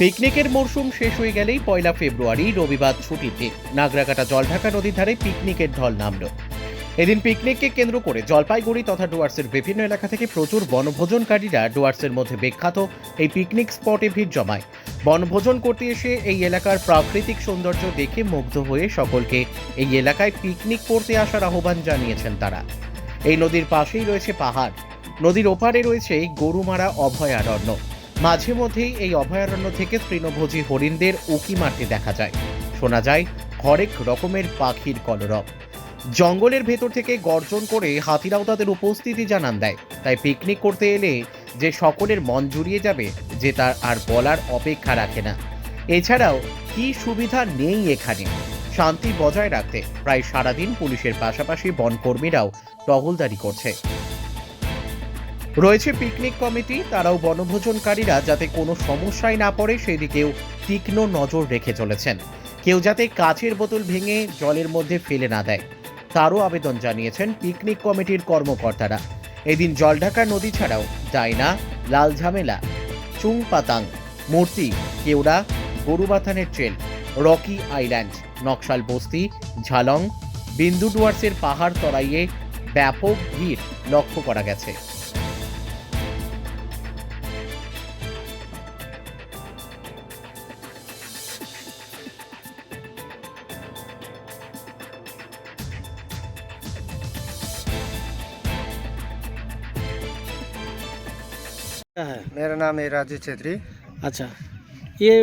পিকনিকের মরশুম শেষ হয়ে গেলেই ১লা ফেব্রুয়ারি রবিবার ছুটিতে নাগরাকাটা জলঢাকা নদীর ধারে পিকনিকের ঢল নামল। এদিন পিকনিককে কেন্দ্র করে জলপাইগুড়ি তথা ডুয়ার্সের বিভিন্ন এলাকা থেকে প্রচুর বনভোজনকারীরা ডুয়ার্সের মধ্যে বিখ্যাত এই পিকনিক স্পটে ভিড় জমায়। বনভোজন করতে এসে এই এলাকার প্রাকৃতিক সৌন্দর্য দেখে মুগ্ধ হয়ে সকলকে এই এলাকায় পিকনিক করতে আসার আহ্বান জানিয়েছেন তারা। এই নদীর পাশেই রয়েছে পাহাড়, নদীর ওপারে রয়েছে গরুমারা অভয়ারণ্য। মাঝে মধ্যেই এই অভয়ারণ্য থেকে তৃণভোজী হরিণদের উঁকি মারতে দেখা যায়। শোনা যায় হরেক রকমের পাখির কলরব। জঙ্গলের ভেতর থেকে গর্জন করে হাতিরাও তাদের উপস্থিতি জানান দেয়। তাই পিকনিক করতে এলে যে সকলের মন জুড়িয়ে যাবে যে তার আর বলার অপেক্ষা রাখে না। এছাড়াও কি সুবিধা নেই এখানে, শান্তি বজায় রাখতে প্রায় সারাদিন পুলিশের পাশাপাশি বনকর্মীরাও টহলদারি করছে। রয়েছে পিকনিক কমিটি, তারাও বনভোজনকারীরা যাতে কোনো সমস্যায় না পড়ে সেদিকেও তীক্ষ্ণ নজর রেখে চলেছেন। কেউ যাতে কাচের বোতল ভেঙে জলের মধ্যে ফেলে না দেয় তারও আবেদন জানিয়েছেন পিকনিক কমিটির কর্মকর্তারা। এদিন জলঢাকা নদী ছাড়াও ডাইনা, লাল ঝামেলা, চুংপাতাং, মূর্তি, কেওড়া, গরুবাথানের ট্রেল, রকি আইল্যান্ড, নকশাল বস্তি, ঝালং, বিন্দু ডুয়ার্সের পাহাড় তরাইয়ে ব্যাপক ভিড় লক্ষ্য করা গেছে। क्या है? मेरा नाम है राजू छेत्री। अच्छा, ये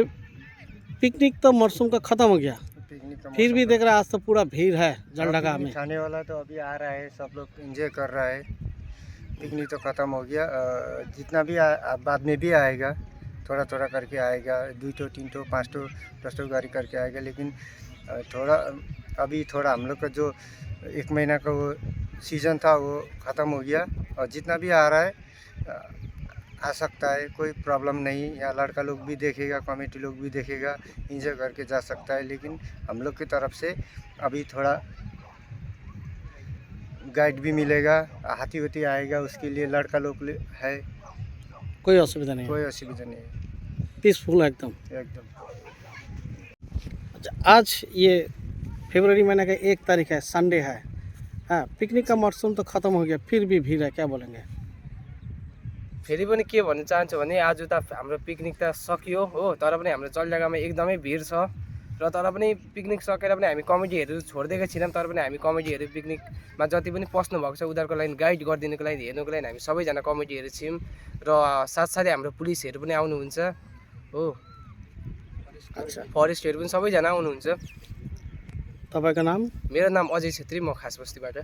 पिकनिक तो मौसम का ख़त्म हो गया, पिकनिक का फिर मौसम भी है। देख रहा आज तो पूरा भीड़ है जलढका में। पिकनिक खाने वाला तो अभी आ रहा है, सब लोग एंजॉय कर रहा है। पिकनिक तो ख़त्म हो गया। जितना भी बाद में भी आएगा, थोड़ा थोड़ा करके आएगा, 2 तो 3 तो 5 तो 10 तो गाड़ी करके आएगा। लेकिन थोड़ा अभी थोड़ा हम लोग का जो 1 महीना का वो सीज़न था वो ख़त्म हो गया। और जितना भी आ रहा है आ सकता है, कोई प्रॉब्लम नहीं। यहाँ लड़का लोग भी देखेगा, कमेटी लोग भी देखेगा, इंजॉय करके जा सकता है। लेकिन हम लोग की तरफ से अभी थोड़ा गाइड भी मिलेगा, हाथी वाथी आएगा, उसके लिए लड़का लोग है, कोई असुविधा नहीं है, कोई असुविधा नहीं है, पीसफुल है एकदम। एकदम। अच्छा, आज ये फरवरी महीने का 1 तारीख है, संडे है। हाँ, पिकनिक का मौसम तो ख़त्म हो गया, फिर भी भीड़ है, क्या बोलेंगे? फेरि पनि के भन्न चाहन्छु भने आज त हाम्रो पिकनिक त सकियो हो, तर पनि हाम्रो जलढकामा एकदमै भिड छ। र तर पनि पिकनिक सकेर पनि हामी कमिटीहरू छोडिदिएका छैनौँ। तर पनि हामी कमिटीहरू पिकनिकमा जति पनि पस्नु भएको छ उनीहरूको लागि गाइड गरिदिनुको लागि, हेर्नुको लागि हामी सबैजना कमिटीहरू छौँ। र साथसाथै हाम्रो पुलिसहरू पनि आउनुहुन्छ हो, अच्छा, फरेस्टहरू पनि सबैजना आउनुहुन्छ। तपाईँको नाम? मेरो नाम अजय छेत्री, म खास बस्तीबाट।